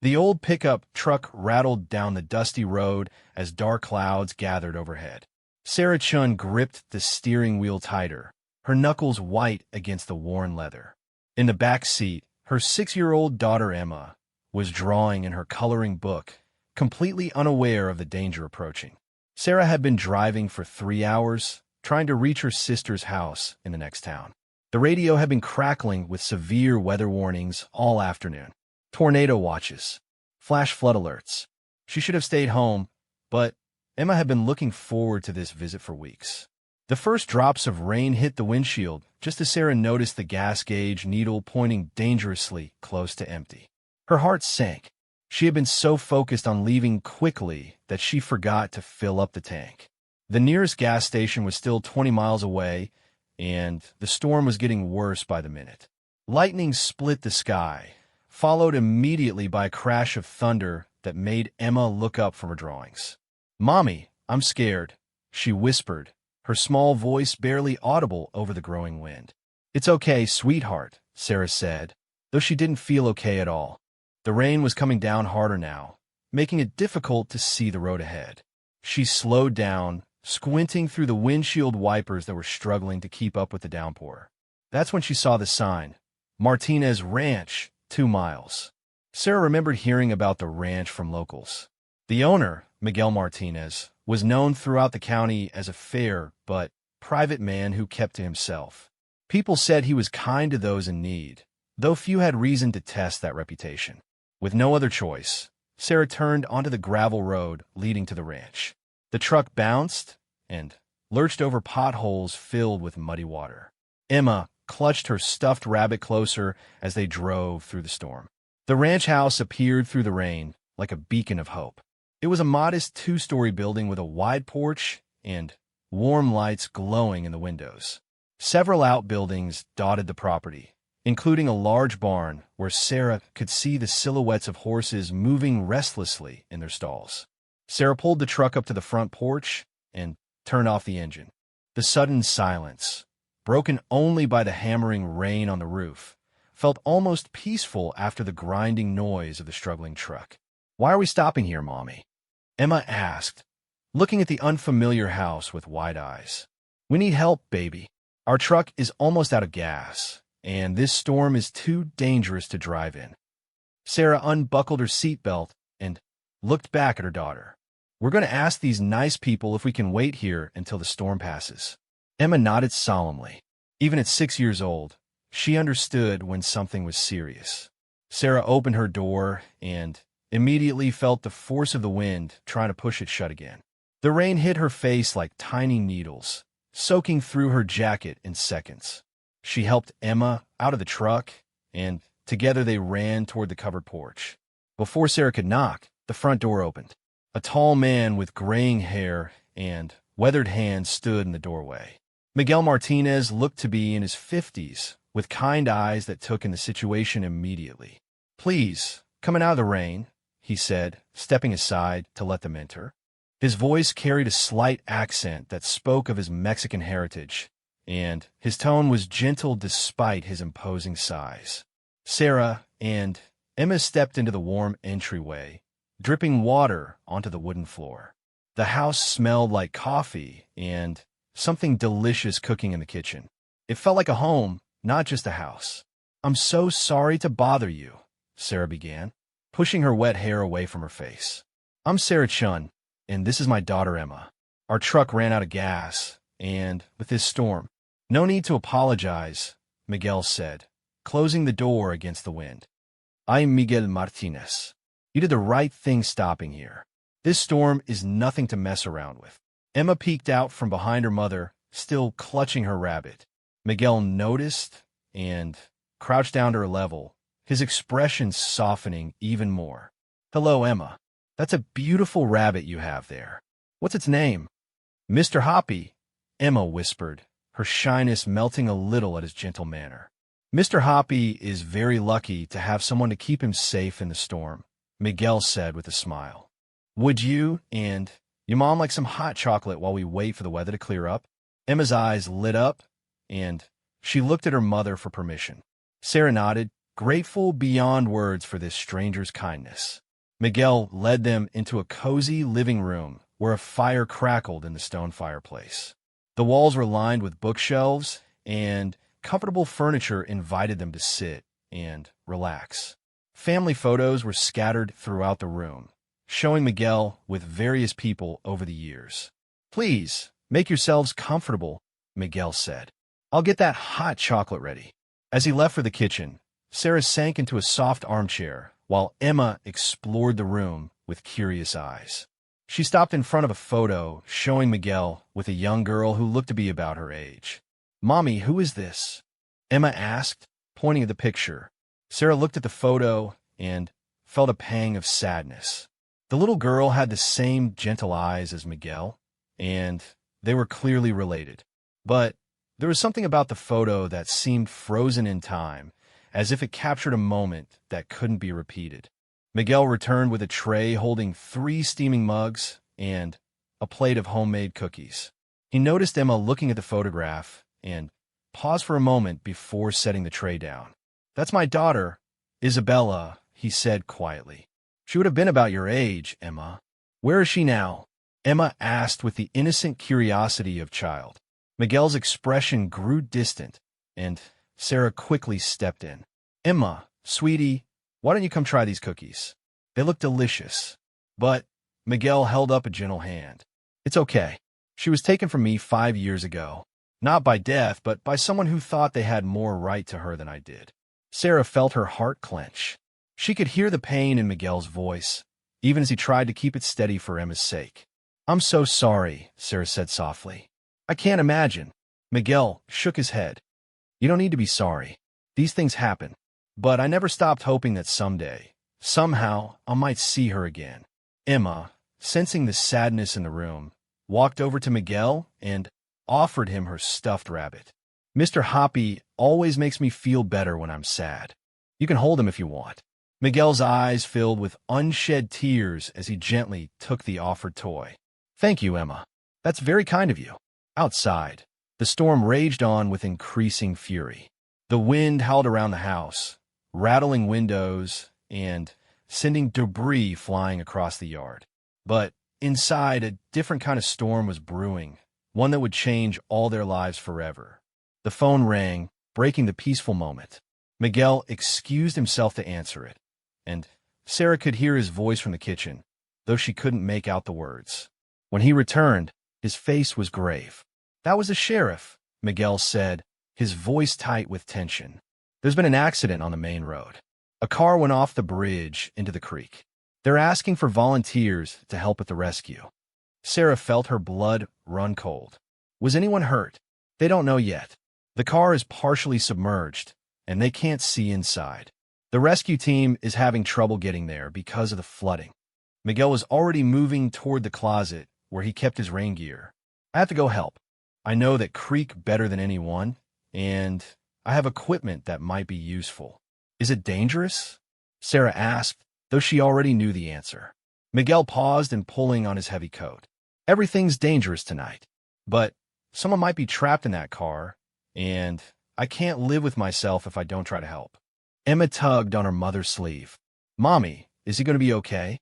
The old pickup truck rattled down the dusty road as dark clouds gathered overhead. Sarah Chun gripped the steering wheel tighter, her knuckles white against the worn leather. In the back seat, her 6-year-old daughter Emma was drawing in her coloring book, completely unaware of the danger approaching. Sarah had been driving for 3 hours, trying to reach her sister's house in the next town. The radio had been crackling with severe weather warnings all afternoon. Tornado watches, flash flood alerts. She should have stayed home, but Emma had been looking forward to this visit for weeks. The first drops of rain hit the windshield just as Sarah noticed the gas gauge needle pointing dangerously close to empty. Her heart sank. She had been so focused on leaving quickly that she forgot to fill up the tank. The nearest gas station was still 20 miles away, and the storm was getting worse by the minute. Lightning split the sky, followed immediately by a crash of thunder that made Emma look up from her drawings. "Mommy, I'm scared," she whispered, her small voice barely audible over the growing wind. "It's okay, sweetheart," Sarah said, though she didn't feel okay at all. The rain was coming down harder now, making it difficult to see the road ahead. She slowed down, squinting through the windshield wipers that were struggling to keep up with the downpour. That's when she saw the sign, Martinez Ranch, 2 miles. Sarah remembered hearing about the ranch from locals. The owner, Miguel Martinez, was known throughout the county as a fair but private man who kept to himself. People said he was kind to those in need, though few had reason to test that reputation. With no other choice, Sarah turned onto the gravel road leading to the ranch. The truck bounced and lurched over potholes filled with muddy water. Emma clutched her stuffed rabbit closer as they drove through the storm. The ranch house appeared through the rain like a beacon of hope. It was a modest 2-story building with a wide porch and warm lights glowing in the windows. Several outbuildings dotted the property, including a large barn where Sarah could see the silhouettes of horses moving restlessly in their stalls. Sarah pulled the truck up to the front porch and turned off the engine. The sudden silence, broken only by the hammering rain on the roof, felt almost peaceful after the grinding noise of the struggling truck. "Why are we stopping here, Mommy?" Emma asked, looking at the unfamiliar house with wide eyes. "We need help, baby. Our truck is almost out of gas, and this storm is too dangerous to drive in." Sarah unbuckled her seatbelt and looked back at her daughter. "We're going to ask these nice people if we can wait here until the storm passes." Emma nodded solemnly. Even at 6 years old, she understood when something was serious. Sarah opened her door and immediately felt the force of the wind trying to push it shut again. The rain hit her face like tiny needles, soaking through her jacket in seconds. She helped Emma out of the truck, and together they ran toward the covered porch. Before Sarah could knock, the front door opened. A tall man with graying hair and weathered hands stood in the doorway. Miguel Martinez looked to be in his 50s, with kind eyes that took in the situation immediately. "Please, coming out of the rain," he said, stepping aside to let them enter. His voice carried a slight accent that spoke of his Mexican heritage, and his tone was gentle despite his imposing size. Sarah and Emma stepped into the warm entryway, dripping water onto the wooden floor. The house smelled like coffee and something delicious cooking in the kitchen. It felt like a home, not just a house. "I'm so sorry to bother you," Sarah began, pushing her wet hair away from her face. "I'm Sarah Chun, and this is my daughter Emma. Our truck ran out of gas, and with this storm—" "No need to apologize," Miguel said, closing the door against the wind. "I'm Miguel Martinez. You did the right thing stopping here. This storm is nothing to mess around with." Emma peeked out from behind her mother, still clutching her rabbit. Miguel noticed and crouched down to her level, his expression softening even more. "Hello, Emma. That's a beautiful rabbit you have there. What's its name?" "Mr. Hoppy," Emma whispered, her shyness melting a little at his gentle manner. "Mr. Hoppy is very lucky to have someone to keep him safe in the storm," Miguel said with a smile. "Would you and your mom like some hot chocolate while we wait for the weather to clear up?" Emma's eyes lit up, and she looked at her mother for permission. Sarah nodded, grateful beyond words for this stranger's kindness. Miguel led them into a cozy living room where a fire crackled in the stone fireplace. The walls were lined with bookshelves, and comfortable furniture invited them to sit and relax. Family photos were scattered throughout the room, showing Miguel with various people over the years. "Please, make yourselves comfortable," Miguel said. "I'll get that hot chocolate ready." As he left for the kitchen, Sarah sank into a soft armchair while Emma explored the room with curious eyes. She stopped in front of a photo showing Miguel with a young girl who looked to be about her age. "Mommy, who is this?" Emma asked, pointing at the picture. Sarah looked at the photo and felt a pang of sadness. The little girl had the same gentle eyes as Miguel, and they were clearly related. But there was something about the photo that seemed frozen in time, as if it captured a moment that couldn't be repeated. Miguel returned with a tray holding 3 steaming mugs and a plate of homemade cookies. He noticed Emma looking at the photograph and paused for a moment before setting the tray down. "That's my daughter, Isabella," he said quietly. "She would have been about your age, Emma." "Where is she now?" Emma asked with the innocent curiosity of a child. Miguel's expression grew distant, and Sarah quickly stepped in. "Emma, sweetie, why don't you come try these cookies? They look delicious." But Miguel held up a gentle hand. "It's okay. She was taken from me 5 years ago. Not by death, but by someone who thought they had more right to her than I did." Sarah felt her heart clench. She could hear the pain in Miguel's voice, even as he tried to keep it steady for Emma's sake. "I'm so sorry," Sarah said softly. "I can't imagine." Miguel shook his head. "You don't need to be sorry. These things happen. But I never stopped hoping that someday, somehow, I might see her again." Emma, sensing the sadness in the room, walked over to Miguel and offered him her stuffed rabbit. "Mr. Hoppy always makes me feel better when I'm sad. You can hold him if you want." Miguel's eyes filled with unshed tears as he gently took the offered toy. "Thank you, Emma. That's very kind of you." Outside, the storm raged on with increasing fury. The wind howled around the house, rattling windows and sending debris flying across the yard. But inside, a different kind of storm was brewing, one that would change all their lives forever. The phone rang, breaking the peaceful moment. Miguel excused himself to answer it, and Sarah could hear his voice from the kitchen, though she couldn't make out the words. When he returned, his face was grave. "That was the sheriff," Miguel said, his voice tight with tension. "There's been an accident on the main road. A car went off the bridge into the creek. They're asking for volunteers to help with the rescue." Sarah felt her blood run cold. "Was anyone hurt?" "They don't know yet. The car is partially submerged, and they can't see inside. The rescue team is having trouble getting there because of the flooding." Miguel was already moving toward the closet where he kept his rain gear. "I have to go help. I know that creek better than anyone, and I have equipment that might be useful." "Is it dangerous?" Sarah asked, though she already knew the answer. Miguel paused and pulling on his heavy coat. "Everything's dangerous tonight, but someone might be trapped in that car, and I can't live with myself if I don't try to help." Emma tugged on her mother's sleeve. "Mommy, is he going to be okay?"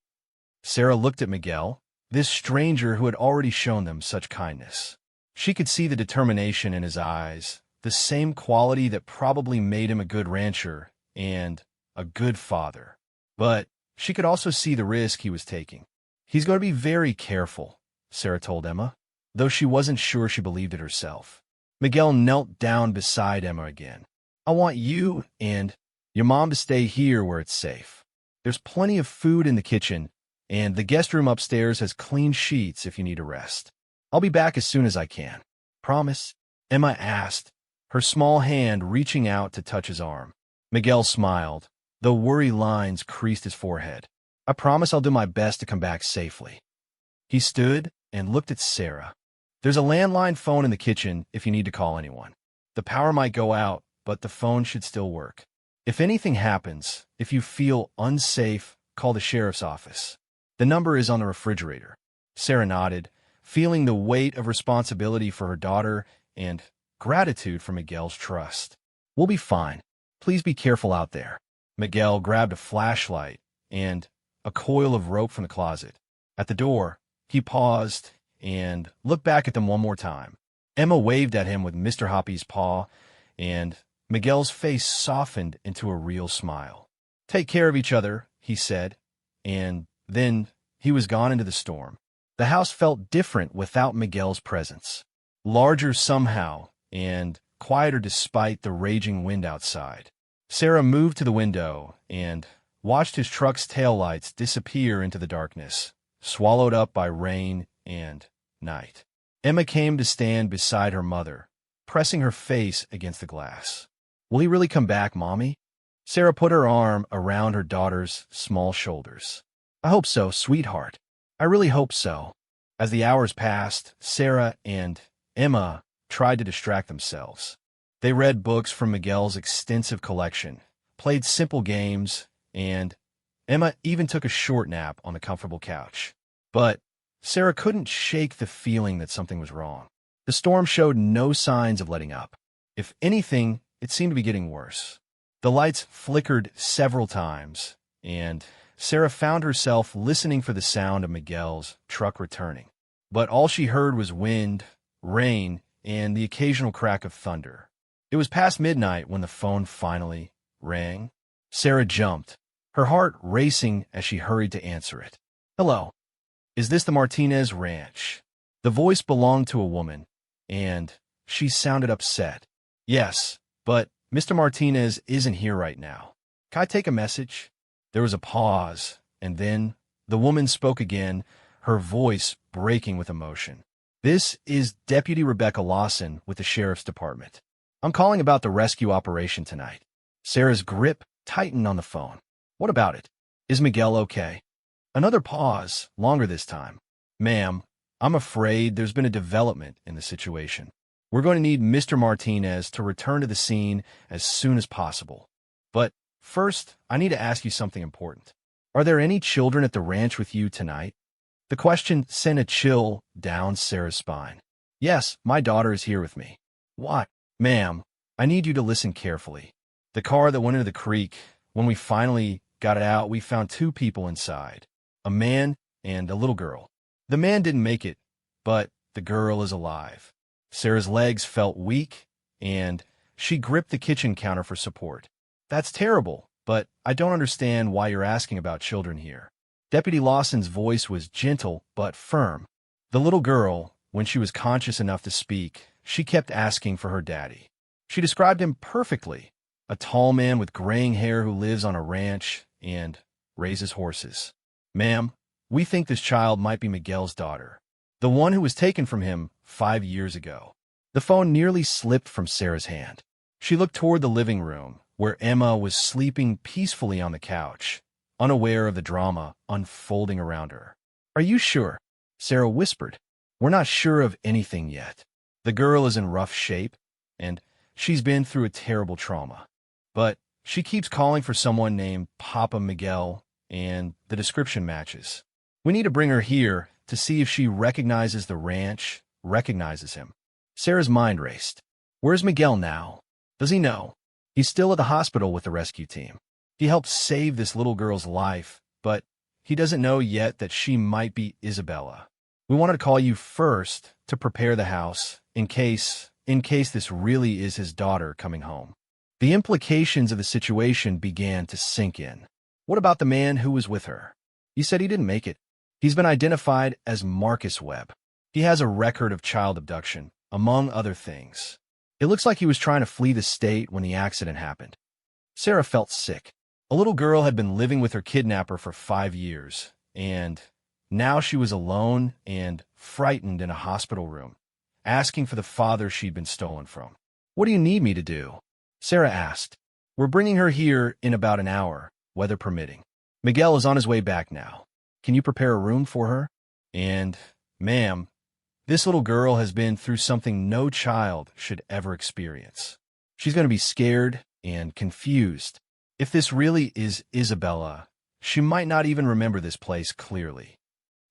Sarah looked at Miguel, this stranger who had already shown them such kindness. She could see the determination in his eyes, the same quality that probably made him a good rancher and a good father. But she could also see the risk he was taking. "He's going to be very careful," Sarah told Emma, though she wasn't sure she believed it herself. Miguel knelt down beside Emma again. "I want you and your mom to stay here where it's safe. There's plenty of food in the kitchen, and the guest room upstairs has clean sheets if you need a rest. I'll be back as soon as I can." "Promise?" Emma asked, her small hand reaching out to touch his arm. Miguel smiled, though worry lines creased his forehead. "I promise I'll do my best to come back safely." He stood and looked at Sarah. "There's a landline phone in the kitchen if you need to call anyone. The power might go out, but the phone should still work. If anything happens, if you feel unsafe, call the sheriff's office. The number is on the refrigerator." Sarah nodded, feeling the weight of responsibility for her daughter and gratitude for Miguel's trust. "We'll be fine. Please be careful out there." Miguel grabbed a flashlight and a coil of rope from the closet. At the door, he paused and looked back at them one more time. Emma waved at him with Mr. Hoppy's paw, and Miguel's face softened into a real smile. "Take care of each other," he said, and then he was gone into the storm. The house felt different without Miguel's presence. Larger somehow, and quieter despite the raging wind outside. Sarah moved to the window and watched his truck's taillights disappear into the darkness, swallowed up by rain and night. Emma came to stand beside her mother, pressing her face against the glass. "Will he really come back, Mommy?" Sarah put her arm around her daughter's small shoulders. "I hope so, sweetheart. I really hope so." As the hours passed, Sarah and Emma tried to distract themselves. They read books from Miguel's extensive collection, played simple games, and Emma even took a short nap on the comfortable couch. But Sarah couldn't shake the feeling that something was wrong. The storm showed no signs of letting up. If anything, it seemed to be getting worse. The lights flickered several times, and Sarah found herself listening for the sound of Miguel's truck returning. But all she heard was wind, rain, and the occasional crack of thunder. It was past midnight when the phone finally rang. Sarah jumped, her heart racing as she hurried to answer it. "Hello. Is this the Martinez Ranch?" The voice belonged to a woman, and she sounded upset. "Yes, but Mr. Martinez isn't here right now. Can I take a message?" There was a pause, and then the woman spoke again, her voice breaking with emotion. "This is Deputy Rebecca Lawson with the Sheriff's Department. I'm calling about the rescue operation tonight." Sarah's grip tightened on the phone. "What about it? Is Miguel okay?" Another pause, longer this time. "Ma'am, I'm afraid there's been a development in the situation. We're going to need Mr. Martinez to return to the scene as soon as possible. But first, I need to ask you something important. Are there any children at the ranch with you tonight?" The question sent a chill down Sarah's spine. "Yes, my daughter is here with me." "Why?" "Ma'am, I need you to listen carefully. The car that went into the creek, when we finally got it out, we found two people inside, a man and a little girl. The man didn't make it, but the girl is alive." Sarah's legs felt weak, and she gripped the kitchen counter for support. "That's terrible, but I don't understand why you're asking about children here." Deputy Lawson's voice was gentle but firm. The little girl, when she was conscious enough to speak, she kept asking for her daddy. She described him perfectly, a tall man with graying hair who lives on a ranch and raises horses. "Ma'am, we think this child might be Miguel's daughter, the one who was taken from him 5 years ago." The phone nearly slipped from Sarah's hand. She looked toward the living room, where Emma was sleeping peacefully on the couch, unaware of the drama unfolding around her. "Are you sure?" Sarah whispered. "We're not sure of anything yet. The girl is in rough shape, and she's been through a terrible trauma. But she keeps calling for someone named Papa Miguel, and the description matches. We need to bring her here to see if she recognizes the ranch, recognizes him." Sarah's mind raced. "Where's Miguel now? Does he know?" "He's still at the hospital with the rescue team. He helped save this little girl's life, but he doesn't know yet that she might be Isabella. We wanted to call you first to prepare the house in case this really is his daughter coming home." The implications of the situation began to sink in. "What about the man who was with her? You said he didn't make it." "He's been identified as Marcus Webb. He has a record of child abduction, among other things. It looks like he was trying to flee the state when the accident happened." Sarah felt sick. A little girl had been living with her kidnapper for 5 years, and now she was alone and frightened in a hospital room, asking for the father she'd been stolen from. "What do you need me to do?" Sarah asked. "We're bringing her here in about an hour, weather permitting. Miguel is on his way back now. Can you prepare a room for her? And, ma'am, this little girl has been through something no child should ever experience. She's going to be scared and confused. If this really is Isabella, she might not even remember this place clearly."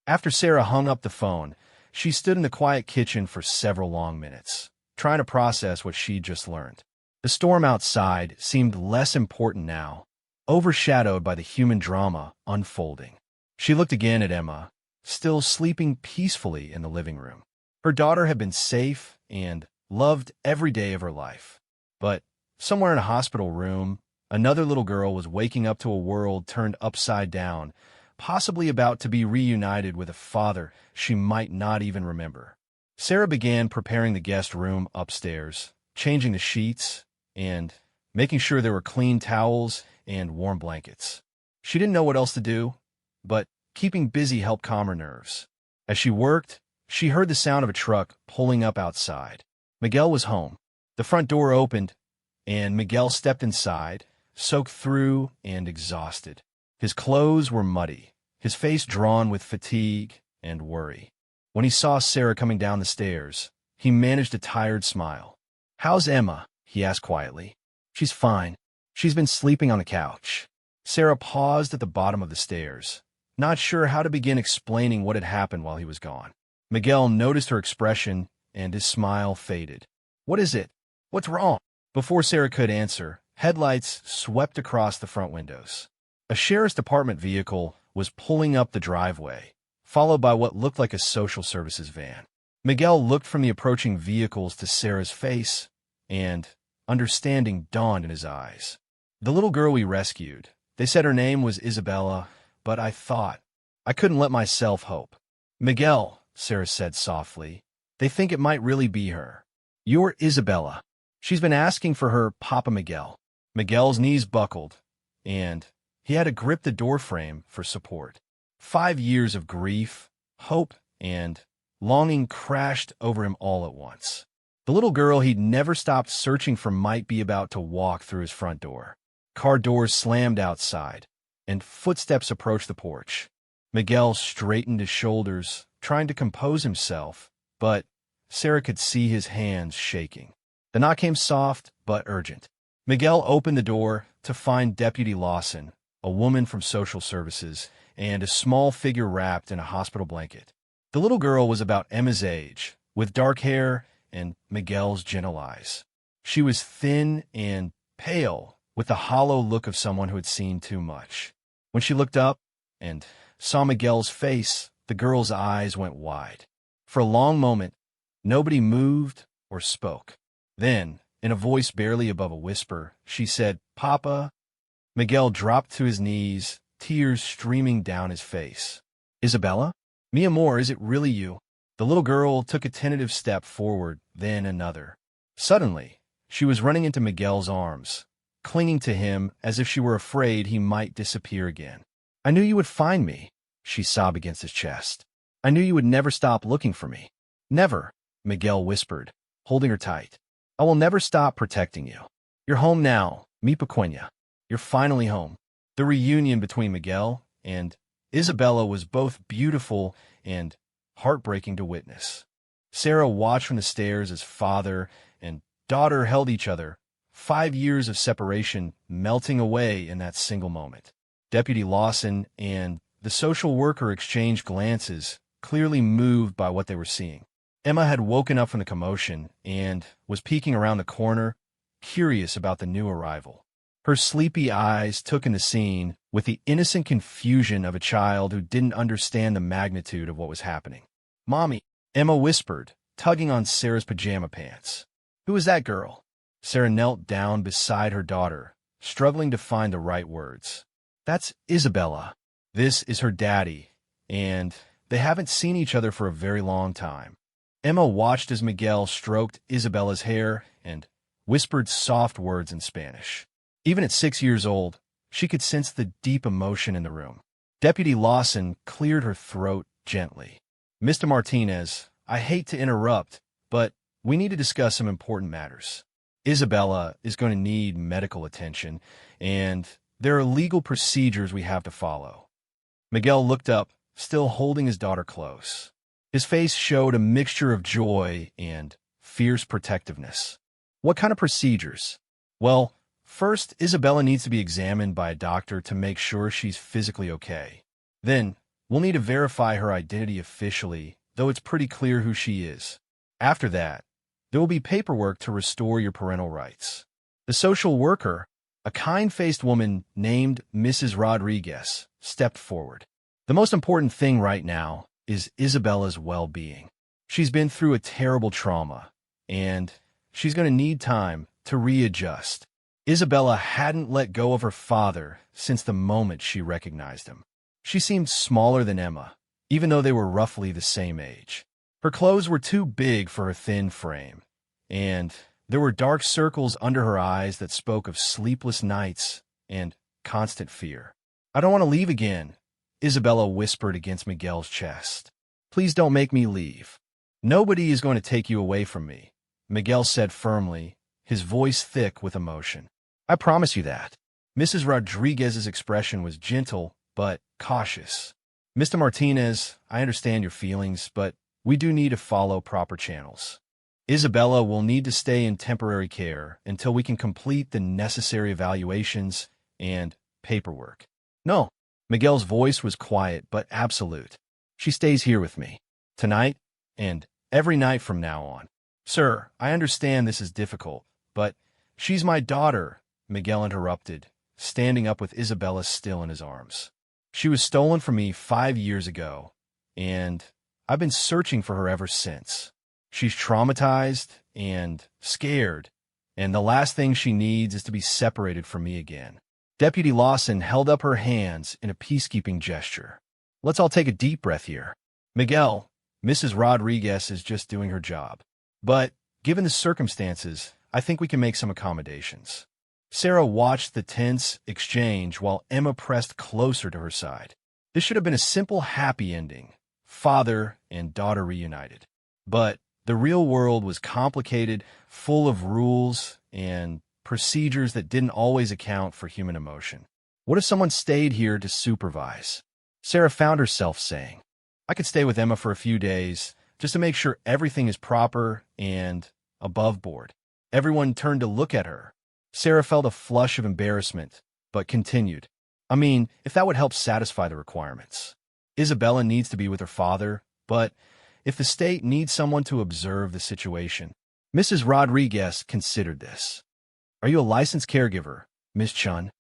After Sarah hung up the phone, she stood in the quiet kitchen for several long minutes, trying to process what she'd just learned. The storm outside seemed less important now, overshadowed by the human drama unfolding. She looked again at Emma, still sleeping peacefully in the living room. Her daughter had been safe and loved every day of her life. But somewhere in a hospital room, another little girl was waking up to a world turned upside down, possibly about to be reunited with a father she might not even remember. Sarah began preparing the guest room upstairs, changing the sheets, and making sure there were clean towels and warm blankets. She didn't know what else to do, but keeping busy helped calm her nerves. As she worked, she heard the sound of a truck pulling up outside. Miguel was home. The front door opened, and Miguel stepped inside, soaked through and exhausted. His clothes were muddy, his face drawn with fatigue and worry. When he saw Sarah coming down the stairs, he managed a tired smile. "How's Emma?" he asked quietly. "She's fine. She's been sleeping on the couch." Sarah paused at the bottom of the stairs, not sure how to begin explaining what had happened while he was gone. Miguel noticed her expression, and his smile faded. "What is it? What's wrong?" Before Sarah could answer, headlights swept across the front windows. A sheriff's department vehicle was pulling up the driveway, followed by what looked like a social services van. Miguel looked from the approaching vehicles to Sarah's face, and understanding dawned in his eyes. "The little girl we rescued. They said her name was Isabella, but I couldn't let myself hope." "Miguel," Sarah said softly, "they think it might really be her. Your Isabella. She's been asking for her Papa Miguel." Miguel's knees buckled, and he had to grip the doorframe for support. 5 years of grief, hope, and longing crashed over him all at once. The little girl he'd never stopped searching for might be about to walk through his front door. Car doors slammed outside, and footsteps approached the porch. Miguel straightened his shoulders, trying to compose himself, but Sarah could see his hands shaking. The knock came soft but urgent. Miguel opened the door to find Deputy Lawson, a woman from social services, and a small figure wrapped in a hospital blanket. The little girl was about Emma's age, with dark hair and Miguel's gentle eyes. She was thin and pale, with the hollow look of someone who had seen too much. When she looked up and saw Miguel's face, the girl's eyes went wide. For a long moment, nobody moved or spoke. Then, in a voice barely above a whisper, she said, "Papa." Miguel dropped to his knees, tears streaming down his face. "Isabella? Mi amor, is it really you?" The little girl took a tentative step forward, then another. Suddenly, she was running into Miguel's arms, clinging to him as if she were afraid he might disappear again. "I knew you would find me," she sobbed against his chest. "I knew you would never stop looking for me." "Never," Miguel whispered, holding her tight. "I will never stop protecting you. You're home now, mi pequeña. You're finally home." The reunion between Miguel and Isabella was both beautiful and heartbreaking to witness. Sarah watched from the stairs as father and daughter held each other, 5 years of separation melting away in that single moment. Deputy Lawson and the social worker exchanged glances, clearly moved by what they were seeing. Emma had woken up from the commotion and was peeking around the corner, curious about the new arrival. Her sleepy eyes took in the scene with the innocent confusion of a child who didn't understand the magnitude of what was happening. "Mommy," Emma whispered, tugging on Sarah's pajama pants. "Who is that girl?" Sarah knelt down beside her daughter, struggling to find the right words. "That's Isabella. This is her daddy, and they haven't seen each other for a very long time." Emma watched as Miguel stroked Isabella's hair and whispered soft words in Spanish. Even at 6 years old, she could sense the deep emotion in the room. Deputy Lawson cleared her throat gently. "Mr. Martinez, I hate to interrupt, but we need to discuss some important matters. Isabella is going to need medical attention, and there are legal procedures we have to follow." Miguel looked up, still holding his daughter close. His face showed a mixture of joy and fierce protectiveness. "What kind of procedures?" "Well, first, Isabella needs to be examined by a doctor to make sure she's physically okay. Then, we'll need to verify her identity officially, though it's pretty clear who she is. After that, there will be paperwork to restore your parental rights." The social worker, A kind-faced woman named Mrs. Rodriguez stepped forward. The most important thing right now is Isabella's well-being. She's been through a terrible trauma, and she's going to need time to readjust. Isabella hadn't let go of her father since the moment she recognized him. She seemed smaller than Emma, even though they were roughly the same age. Her clothes were too big for her thin frame, and there were dark circles under her eyes that spoke of sleepless nights and constant fear. "I don't want to leave again," Isabella whispered against Miguel's chest. "Please don't make me leave." "Nobody is going to take you away from me," Miguel said firmly, his voice thick with emotion. "I promise you that." Mrs. Rodriguez's expression was gentle but cautious. "Mr. Martinez, I understand your feelings, but we do need to follow proper channels. Isabella will need to stay in temporary care until we can complete the necessary evaluations and paperwork." "No." Miguel's voice was quiet but absolute. "She stays here with me, tonight and every night from now on." "Sir, I understand this is difficult, but she's my daughter," Miguel interrupted, standing up with Isabella still in his arms. "She was stolen from me 5 years ago, and I've been searching for her ever since. She's traumatized and scared, and the last thing she needs is to be separated from me again." Deputy Lawson held up her hands in a peacekeeping gesture. "Let's all take a deep breath here. Miguel, Mrs. Rodriguez is just doing her job. But, given the circumstances, I think we can make some accommodations." Sarah watched the tense exchange while Emma pressed closer to her side. This should have been a simple, happy ending. Father and daughter reunited. But the real world was complicated, full of rules and procedures that didn't always account for human emotion. What if someone stayed here to supervise? Sarah found herself saying, "I could stay with Emma for a few days, just to make sure everything is proper and above board." Everyone turned to look at her. Sarah felt a flush of embarrassment, but continued, "I mean, if that would help satisfy the requirements. Isabella needs to be with her father, but if the state needs someone to observe the situation." Mrs. Rodriguez considered this. "Are you a licensed caregiver, Miss Chun?"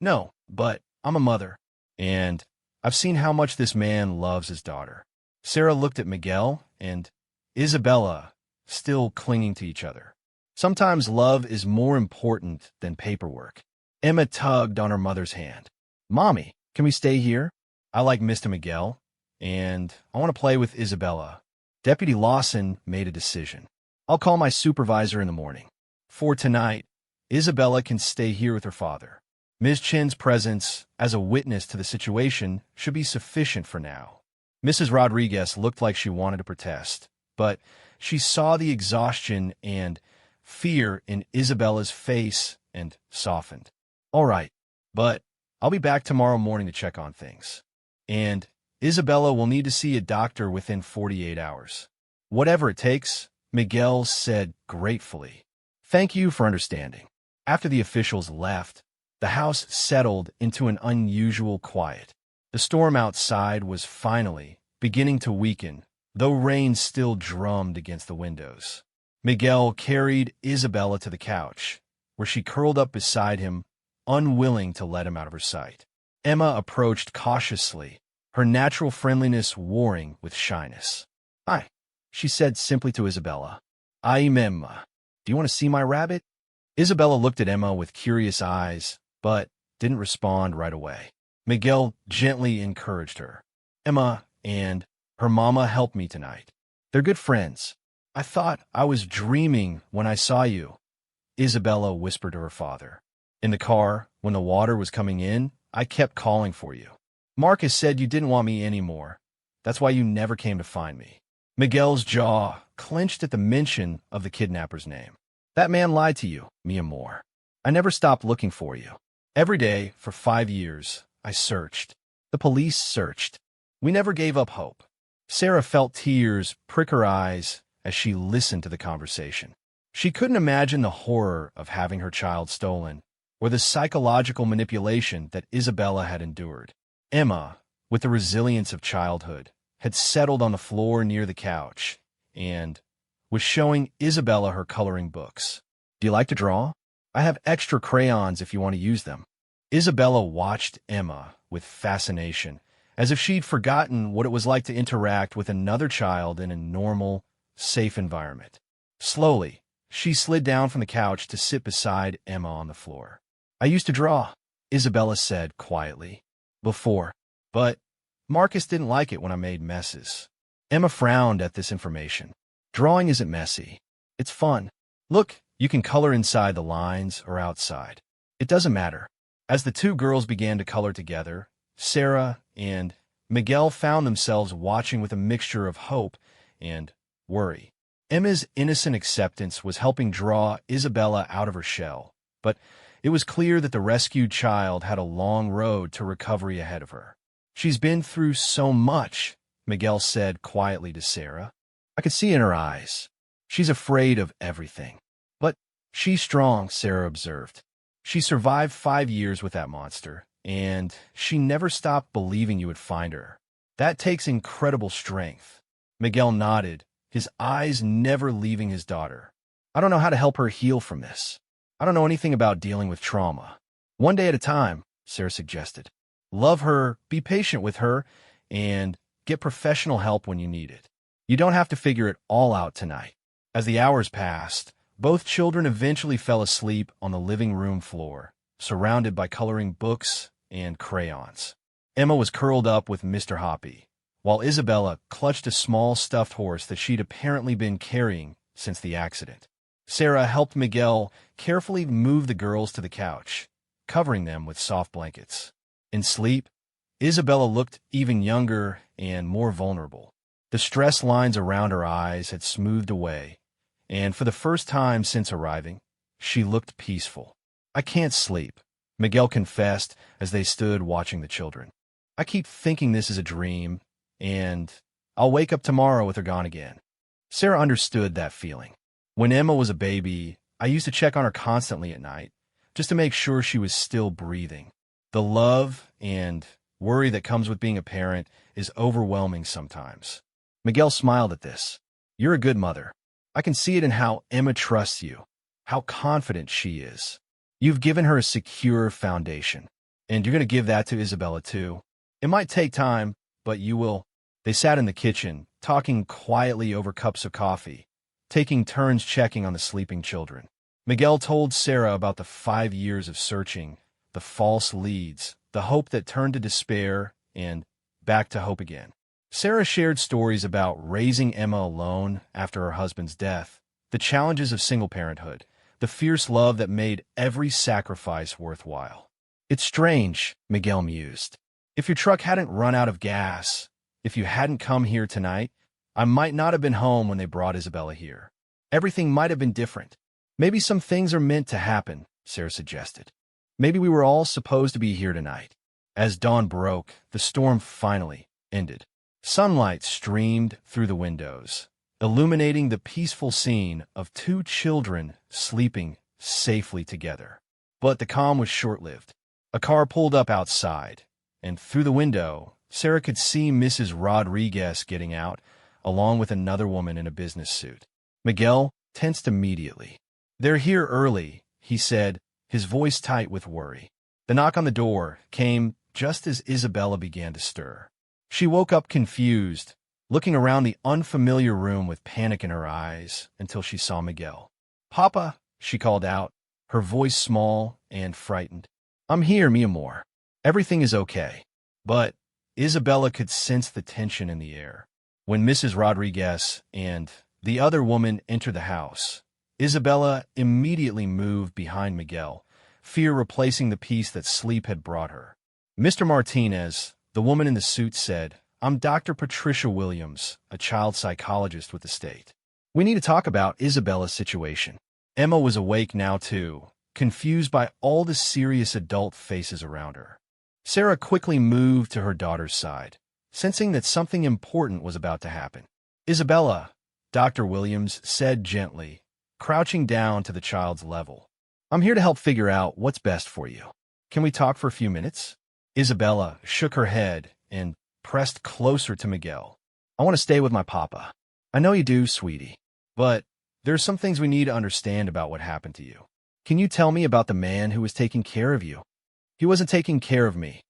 "No, but I'm a mother, and I've seen how much this man loves his daughter." Sarah looked at Miguel and Isabella, still clinging to each other. Sometimes love is more important than paperwork. Emma tugged on her mother's hand. "Mommy, can we stay here? I like Mr. Miguel, and I want to play with Isabella." Deputy Lawson made a decision. "I'll call my supervisor in the morning. For tonight, Isabella can stay here with her father. Ms. Chin's presence as a witness to the situation should be sufficient for now." Mrs. Rodriguez looked like she wanted to protest, but she saw the exhaustion and fear in Isabella's face and softened. "All right, but I'll be back tomorrow morning to check on things. And Isabella will need to see a doctor within 48 hours. Whatever it takes," Miguel said gratefully. "Thank you for understanding." After the officials left, the house settled into an unusual quiet. The storm outside was finally beginning to weaken, though rain still drummed against the windows. Miguel carried Isabella to the couch, where she curled up beside him, unwilling to let him out of her sight. Emma approached cautiously, her natural friendliness warring with shyness. "Hi," she said simply to Isabella. "I'm Emma. Do you want to see my rabbit?" Isabella looked at Emma with curious eyes, but didn't respond right away. Miguel gently encouraged her. "Emma and her mama helped me tonight. They're good friends. I thought I was dreaming when I saw you," Isabella whispered to her father. "In the car, when the water was coming in, I kept calling for you. Marcus said you didn't want me anymore. That's why you never came to find me." Miguel's jaw clenched at the mention of the kidnapper's name. "That man lied to you, mi amor. I never stopped looking for you. Every day, for 5 years, I searched. The police searched. We never gave up hope." Sarah felt tears prick her eyes as she listened to the conversation. She couldn't imagine the horror of having her child stolen, or the psychological manipulation that Isabella had endured. Emma, with the resilience of childhood, had settled on the floor near the couch and was showing Isabella her coloring books. "Do you like to draw?" I have extra crayons if you want to use them. Isabella watched Emma with fascination, as if she'd forgotten what it was like to interact with another child in a normal, safe environment. Slowly, she slid down from the couch to sit beside Emma on the floor. I used to draw, Isabella said quietly, before, but Marcus didn't like it when I made messes. Emma frowned at this information. Drawing isn't messy. It's fun. Look, you can color inside the lines or outside. It doesn't matter. As the two girls began to color together, Sarah and Miguel found themselves watching with a mixture of hope and worry. Emma's innocent acceptance was helping draw Isabella out of her shell, but it was clear that the rescued child had a long road to recovery ahead of her. She's been through so much, Miguel said quietly to Sarah. I could see in her eyes. She's afraid of everything. But she's strong, Sarah observed. She survived 5 years with that monster, and she never stopped believing you would find her. That takes incredible strength. Miguel nodded, his eyes never leaving his daughter. I don't know how to help her heal from this. I don't know anything about dealing with trauma. One day at a time, Sarah suggested. Love her, be patient with her, and get professional help when you need it. You don't have to figure it all out tonight. As the hours passed, both children eventually fell asleep on the living room floor, surrounded by coloring books and crayons. Emma was curled up with Mr. Hoppy, while Isabella clutched a small stuffed horse that she'd apparently been carrying since the accident. Sarah helped Miguel carefully move the girls to the couch, covering them with soft blankets. In sleep, Isabella looked even younger and more vulnerable. The stress lines around her eyes had smoothed away, and for the first time since arriving, she looked peaceful. I can't sleep, Miguel confessed as they stood watching the children. I keep thinking this is a dream, and I'll wake up tomorrow with her gone again. Sarah understood that feeling. When Emma was a baby, I used to check on her constantly at night, just to make sure she was still breathing. The love and worry that comes with being a parent is overwhelming sometimes. Miguel smiled at this. You're a good mother. I can see it in how Emma trusts you, how confident she is. You've given her a secure foundation, and you're going to give that to Isabella too. It might take time, but you will. They sat in the kitchen, talking quietly over cups of coffee, taking turns checking on the sleeping children. Miguel told Sarah about the 5 years of searching, the false leads, the hope that turned to despair, and back to hope again. Sarah shared stories about raising Emma alone after her husband's death, the challenges of single parenthood, the fierce love that made every sacrifice worthwhile. It's strange, Miguel mused. If your truck hadn't run out of gas, if you hadn't come here tonight, I might not have been home when they brought Isabella here. Everything might have been different. Maybe some things are meant to happen, Sarah suggested. Maybe we were all supposed to be here tonight. As dawn broke, the storm finally ended. Sunlight streamed through the windows, illuminating the peaceful scene of two children sleeping safely together. But the calm was short-lived. A car pulled up outside, and through the window, Sarah could see Mrs. Rodriguez getting out, along with another woman in a business suit. Miguel tensed immediately. They're here early, he said, his voice tight with worry. The knock on the door came just as Isabella began to stir. She woke up confused, looking around the unfamiliar room with panic in her eyes until she saw Miguel. Papa, she called out, her voice small and frightened. I'm here, mi amor. Everything is okay. But Isabella could sense the tension in the air. When Mrs. Rodriguez and the other woman entered the house, Isabella immediately moved behind Miguel, fear replacing the peace that sleep had brought her. Mr. Martinez, the woman in the suit, said, I'm Dr. Patricia Williams, a child psychologist with the state. We need to talk about Isabella's situation. Emma was awake now too, confused by all the serious adult faces around her. Sarah quickly moved to her daughter's side, sensing that something important was about to happen. Isabella, Dr. Williams said gently, crouching down to the child's level. I'm here to help figure out what's best for you. Can we talk for a few minutes? Isabella shook her head and pressed closer to Miguel. I want to stay with my papa. I know you do, sweetie. But there's some things we need to understand about what happened to you. Can you tell me about the man who was taking care of you? He wasn't taking care of me,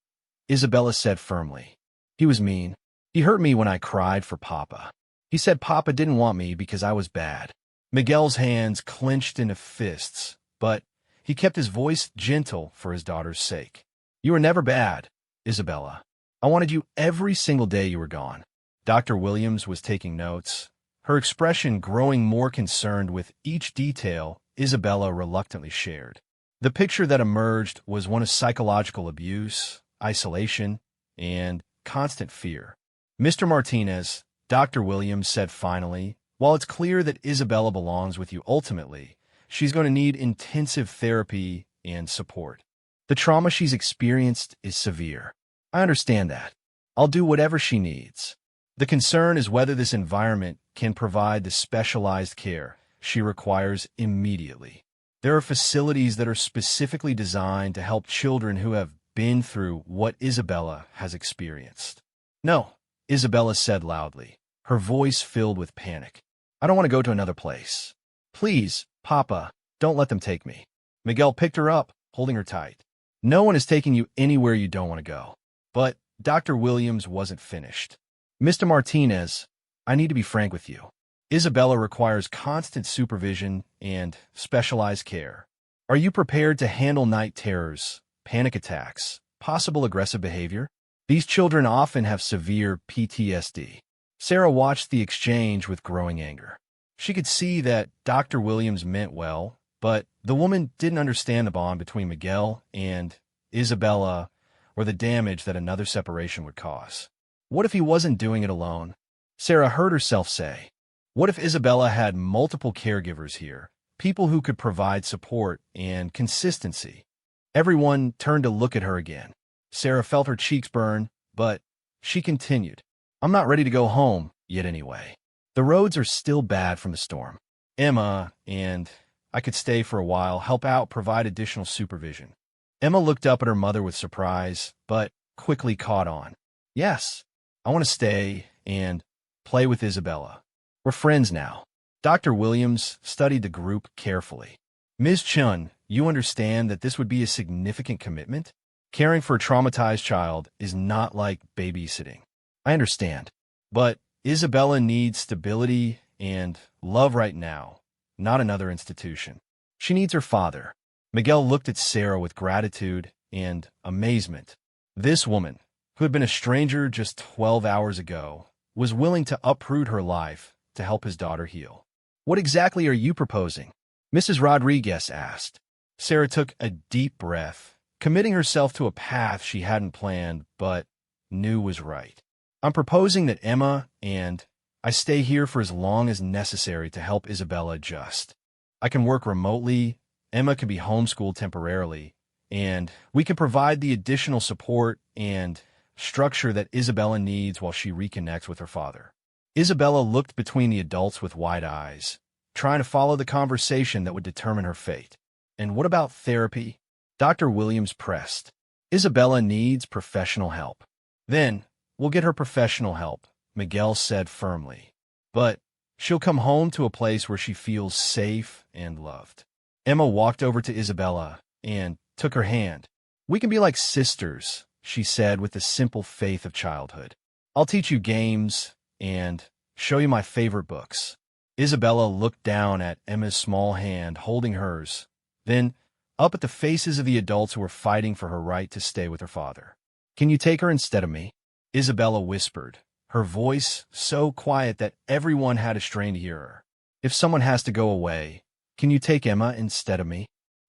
Isabella said firmly. He was mean. He hurt me when I cried for Papa. He said Papa didn't want me because I was bad. Miguel's hands clenched into fists, but he kept his voice gentle for his daughter's sake. You were never bad, Isabella. I wanted you every single day you were gone. Dr. Williams was taking notes, her expression growing more concerned with each detail Isabella reluctantly shared. The picture that emerged was one of psychological abuse, isolation, and constant fear. Mr. Martinez, Dr. Williams said finally, while it's clear that Isabella belongs with you ultimately, she's going to need intensive therapy and support. The trauma she's experienced is severe. I understand that. I'll do whatever she needs. The concern is whether this environment can provide the specialized care she requires immediately. There are facilities that are specifically designed to help children who have been through what Isabella has experienced. No, Isabella said loudly, her voice filled with panic. I don't want to go to another place. Please, Papa, don't let them take me. Miguel picked her up, holding her tight. No one is taking you anywhere you don't want to go. But Dr. Williams wasn't finished. Mr. Martinez, I need to be frank with you. Isabella requires constant supervision and specialized care. Are you prepared to handle night terrors, panic attacks, possible aggressive behavior? These children often have severe PTSD. Sarah watched the exchange with growing anger. She could see that Dr. Williams meant well, but the woman didn't understand the bond between Miguel and Isabella or the damage that another separation would cause. What if he wasn't doing it alone? Sarah heard herself say. What if Isabella had multiple caregivers here, people who could provide support and consistency? Everyone turned to look at her again. Sarah felt her cheeks burn, but she continued. I'm not ready to go home yet anyway. The roads are still bad from the storm. Emma and I could stay for a while, help out, provide additional supervision. Emma looked up at her mother with surprise, but quickly caught on. Yes, I want to stay and play with Isabella. We're friends now. Dr. Williams studied the group carefully. Ms. Chun, you understand that this would be a significant commitment? Caring for a traumatized child is not like babysitting. I understand. But Isabella needs stability and love right now, not another institution. She needs her father. Miguel looked at Sarah with gratitude and amazement. This woman, who had been a stranger just 12 hours ago, was willing to uproot her life to help his daughter heal. What exactly are you proposing? Mrs. Rodriguez asked. Sarah took a deep breath, committing herself to a path she hadn't planned but knew was right. I'm proposing that Emma and I stay here for as long as necessary to help Isabella adjust. I can work remotely, Emma can be homeschooled temporarily, and we can provide the additional support and structure that Isabella needs while she reconnects with her father. Isabella looked between the adults with wide eyes, trying to follow the conversation that would determine her fate. And what about therapy? Dr. Williams pressed. Isabella needs professional help. Then, we'll get her professional help, Miguel said firmly. But she'll come home to a place where she feels safe and loved. Emma walked over to Isabella and took her hand. We can be like sisters, she said with the simple faith of childhood. I'll teach you games and show you my favorite books. Isabella looked down at Emma's small hand holding hers, then up at the faces of the adults who were fighting for her right to stay with her father. Can you take her instead of me? Isabella whispered, her voice so quiet that everyone had to strain to hear her. If someone has to go away, can you take Emma instead of me?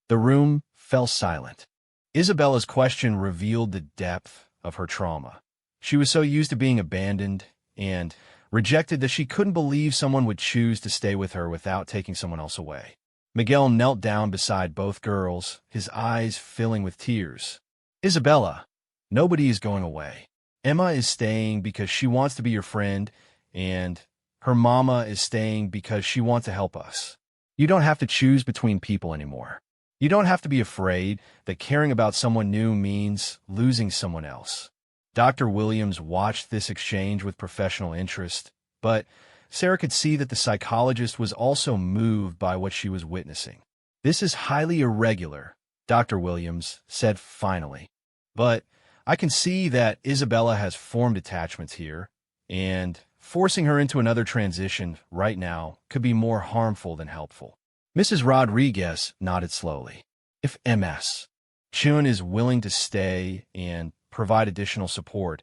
The room fell silent. Isabella's question revealed the depth of her trauma. She was so used to being abandoned and rejected that she couldn't believe someone would choose to stay with her without taking someone else away. Miguel knelt down beside both girls, his eyes filling with tears. Isabella, nobody is going away. Emma is staying because she wants to be your friend, and her mama is staying because she wants to help us. You don't have to choose between people anymore. You don't have to be afraid that caring about someone new means losing someone else. Dr. Williams watched this exchange with professional interest, but Sarah could see that the psychologist was also moved by what she was witnessing. This is highly irregular, Dr. Williams said finally. But I can see that Isabella has formed attachments here, and forcing her into another transition right now could be more harmful than helpful. Mrs. Rodriguez nodded slowly. If MS. Chun is willing to stay and provide additional support,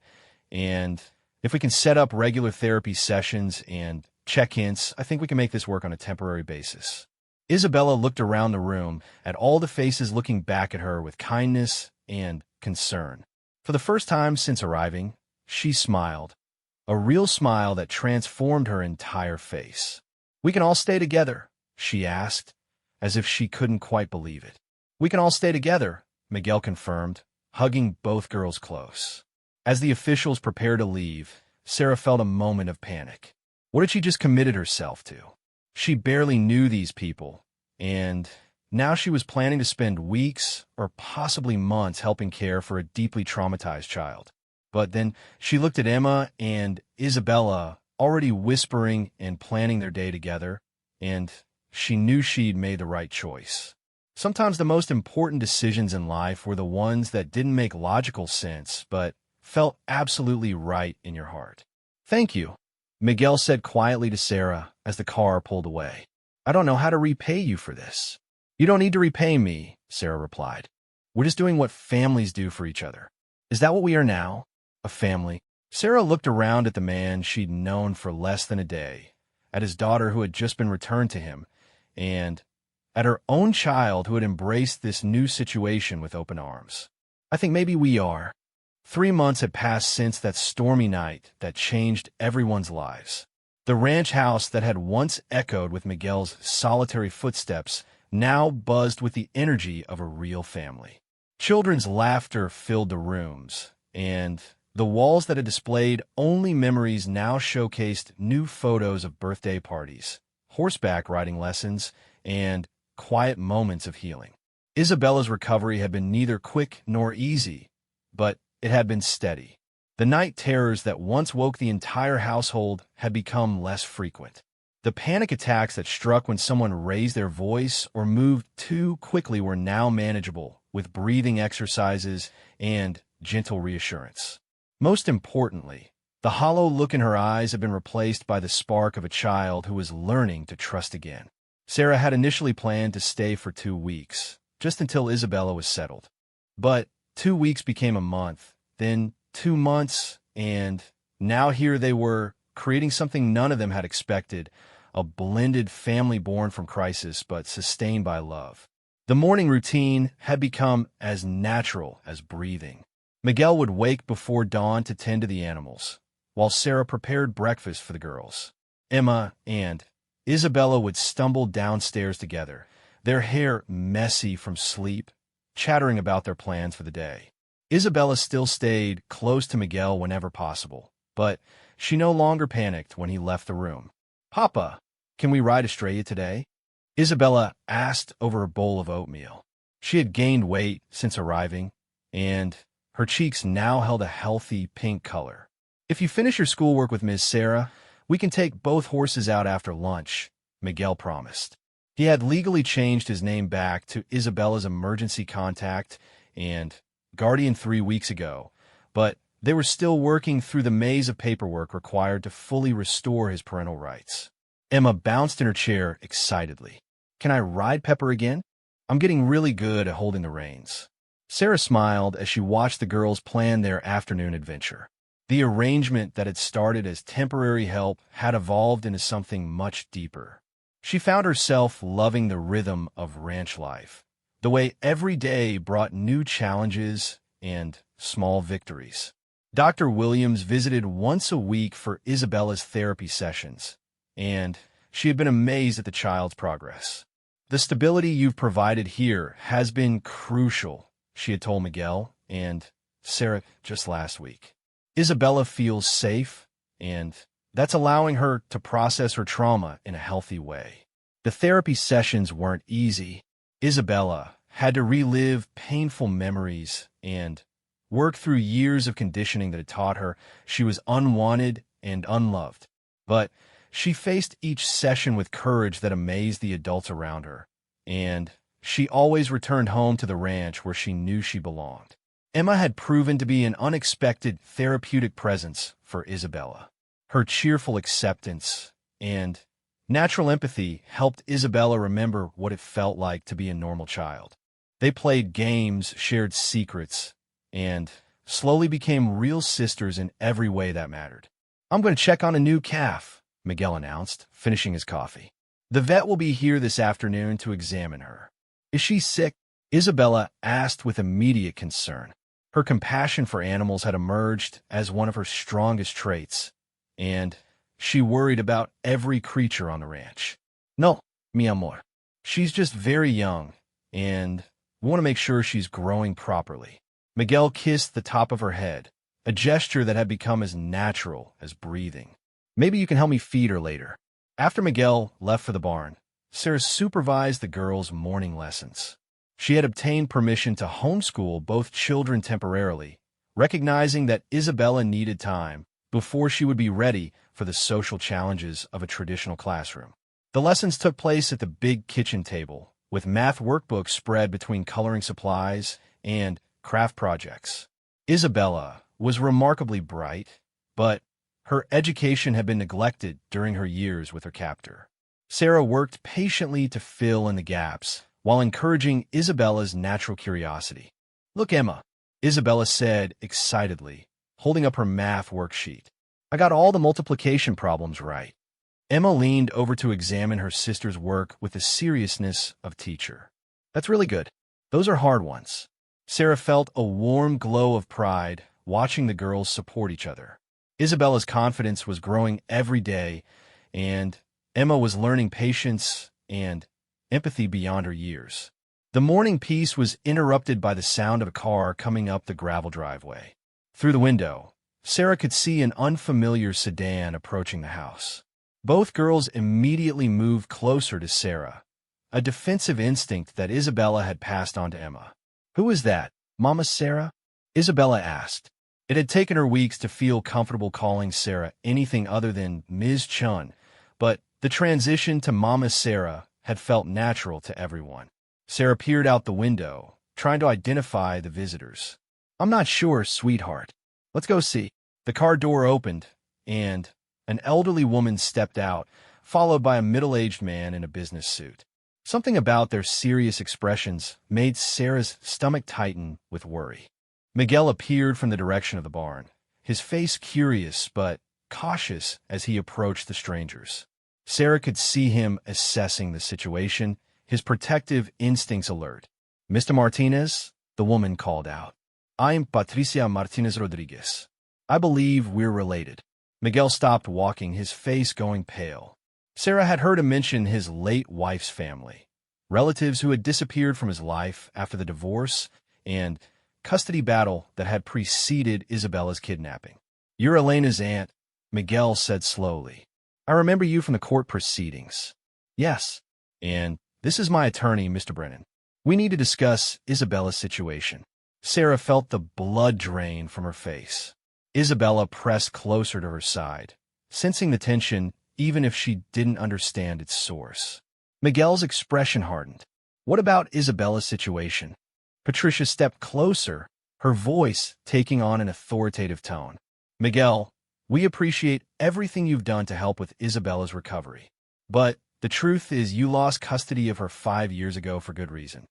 and if we can set up regular therapy sessions and check-ins, I think we can make this work on a temporary basis. Isabella looked around the room at all the faces looking back at her with kindness and concern. For the first time since arriving, she smiled, a real smile that transformed her entire face. "We can all stay together?" she asked, as if she couldn't quite believe it. "We can all stay together," Miguel confirmed, hugging both girls close. As the officials prepared to leave, Sarah felt a moment of panic. What had she just committed herself to? She barely knew these people, and now she was planning to spend weeks or possibly months helping care for a deeply traumatized child. But then she looked at Emma and Isabella already whispering and planning their day together, and she knew she'd made the right choice. Sometimes the most important decisions in life were the ones that didn't make logical sense, but felt absolutely right in your heart. "Thank you," Miguel said quietly to Sarah as the car pulled away. "I don't know how to repay you for this." "You don't need to repay me," Sarah replied. "We're just doing what families do for each other." "Is that what we are now? A family?" Sarah looked around at the man she'd known for less than a day, at his daughter who had just been returned to him, and at her own child who had embraced this new situation with open arms. "I think maybe we are." 3 months had passed since that stormy night that changed everyone's lives. The ranch house that had once echoed with Miguel's solitary footsteps now buzzed with the energy of a real family. Children's laughter filled the rooms, and the walls that had displayed only memories now showcased new photos of birthday parties, horseback riding lessons, and quiet moments of healing. Isabella's recovery had been neither quick nor easy, but it had been steady. The night terrors that once woke the entire household had become less frequent. The panic attacks that struck when someone raised their voice or moved too quickly were now manageable, with breathing exercises and gentle reassurance. Most importantly, the hollow look in her eyes had been replaced by the spark of a child who was learning to trust again. Sarah had initially planned to stay for 2 weeks, just until Isabella was settled. But 2 weeks became a month, then 2 months, and now here they were, creating something none of them had expected, a blended family born from crisis but sustained by love. The morning routine had become as natural as breathing. Miguel would wake before dawn to tend to the animals, while Sarah prepared breakfast for the girls. Emma and Isabella would stumble downstairs together, their hair messy from sleep, chattering about their plans for the day. Isabella still stayed close to Miguel whenever possible, but she no longer panicked when he left the room. "Papa, can we ride Estrella today?" Isabella asked over a bowl of oatmeal. She had gained weight since arriving, and her cheeks now held a healthy pink color. "If you finish your schoolwork with Miss Sarah, we can take both horses out after lunch," Miguel promised. He had legally changed his name back to Isabella's emergency contact and guardian 3 weeks ago, but they were still working through the maze of paperwork required to fully restore his parental rights. Emma bounced in her chair excitedly. "Can I ride Pepper again? I'm getting really good at holding the reins." Sarah smiled as she watched the girls plan their afternoon adventure. The arrangement that had started as temporary help had evolved into something much deeper. She found herself loving the rhythm of ranch life, the way every day brought new challenges and small victories. Dr. Williams visited once a week for Isabella's therapy sessions, and she had been amazed at the child's progress. "The stability you've provided here has been crucial," she had told Miguel and Sarah just last week. "Isabella feels safe, and that's allowing her to process her trauma in a healthy way." The therapy sessions weren't easy. Isabella had to relive painful memories and work through years of conditioning that had taught her she was unwanted and unloved. But she faced each session with courage that amazed the adults around her, and she always returned home to the ranch where she knew she belonged. Emma had proven to be an unexpected therapeutic presence for Isabella. Her cheerful acceptance and natural empathy helped Isabella remember what it felt like to be a normal child. They played games, shared secrets, and slowly became real sisters in every way that mattered. "I'm going to check on a new calf," Miguel announced, finishing his coffee. "The vet will be here this afternoon to examine her." "Is she sick?" Isabella asked with immediate concern. Her compassion for animals had emerged as one of her strongest traits, and she worried about every creature on the ranch. "No, mi amor. She's just very young, and we want to make sure she's growing properly." Miguel kissed the top of her head, a gesture that had become as natural as breathing. "Maybe you can help me feed her later." After Miguel left for the barn, Sarah supervised the girls' morning lessons. She had obtained permission to homeschool both children temporarily, recognizing that Isabella needed time before she would be ready for the social challenges of a traditional classroom. The lessons took place at the big kitchen table, with math workbooks spread between coloring supplies and craft projects. Isabella was remarkably bright, but her education had been neglected during her years with her captor. Sarah worked patiently to fill in the gaps, while encouraging Isabella's natural curiosity. "Look, Emma," Isabella said excitedly, holding up her math worksheet. "I got all the multiplication problems right." Emma leaned over to examine her sister's work with the seriousness of a teacher. "That's really good. Those are hard ones." Sarah felt a warm glow of pride watching the girls support each other. Isabella's confidence was growing every day, and Emma was learning patience and empathy beyond her years. The morning peace was interrupted by the sound of a car coming up the gravel driveway. Through the window, Sarah could see an unfamiliar sedan approaching the house. Both girls immediately moved closer to Sarah, a defensive instinct that Isabella had passed on to Emma. "Who is that, Mama Sarah?" Isabella asked. It had taken her weeks to feel comfortable calling Sarah anything other than Ms. Chun, but the transition to Mama Sarah had felt natural to everyone. Sarah peered out the window, trying to identify the visitors. "I'm not sure, sweetheart. Let's go see." The car door opened, and an elderly woman stepped out, followed by a middle-aged man in a business suit. Something about their serious expressions made Sarah's stomach tighten with worry. Miguel appeared from the direction of the barn, his face curious but cautious as he approached the strangers. Sarah could see him assessing the situation, his protective instincts alert. "Mr. Martinez," the woman called out. "I'm Patricia Martinez Rodriguez. I believe we're related." Miguel stopped walking, his face going pale. Sarah had heard him mention his late wife's family, relatives who had disappeared from his life after the divorce and custody battle that had preceded Isabella's kidnapping. "You're Elena's aunt," Miguel said slowly. "I remember you from the court proceedings." "Yes, and this is my attorney, Mr. Brennan. We need to discuss Isabella's situation." Sarah felt the blood drain from her face. Isabella pressed closer to her side, sensing the tension even if she didn't understand its source. Miguel's expression hardened. "What about Isabella's situation?" Patricia stepped closer, her voice taking on an authoritative tone. "Miguel, we appreciate everything you've done to help with Isabella's recovery. But the truth is you lost custody of her 5 years ago for good reason.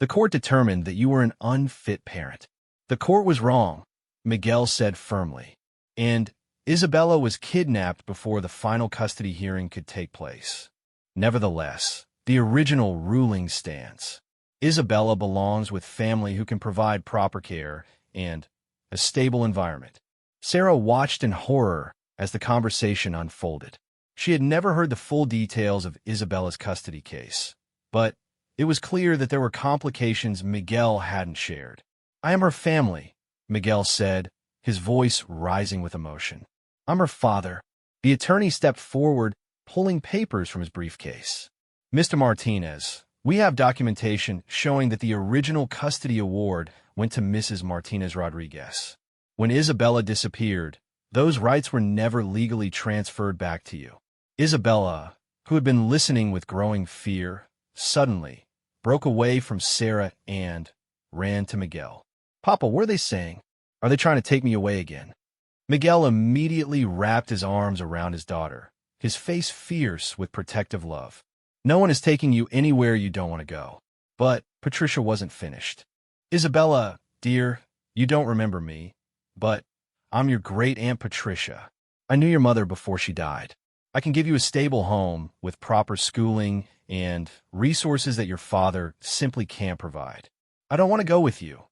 The court determined that you were an unfit parent." "The court was wrong," Miguel said firmly, "and Isabella was kidnapped before the final custody hearing could take place. Nevertheless, the original ruling stands. Isabella belongs with family who can provide proper care and a stable environment." Sarah watched in horror as the conversation unfolded. She had never heard the full details of Isabella's custody case, but it was clear that there were complications Miguel hadn't shared. "I am her family," Miguel said, his voice rising with emotion. "I'm her father." The attorney stepped forward, pulling papers from his briefcase. "Mr. Martinez, we have documentation showing that the original custody award went to Mrs. Martinez Rodriguez. When Isabella disappeared, those rights were never legally transferred back to you." Isabella, who had been listening with growing fear, suddenly broke away from Sarah and ran to Miguel. "Papa, what are they saying? Are they trying to take me away again?" Miguel immediately wrapped his arms around his daughter, his face fierce with protective love. "No one is taking you anywhere you don't want to go." But Patricia wasn't finished. "Isabella, dear, you don't remember me, but I'm your great-aunt Patricia. I knew your mother before she died. I can give you a stable home with proper schooling and resources that your father simply can't provide." "I don't want to go with you,"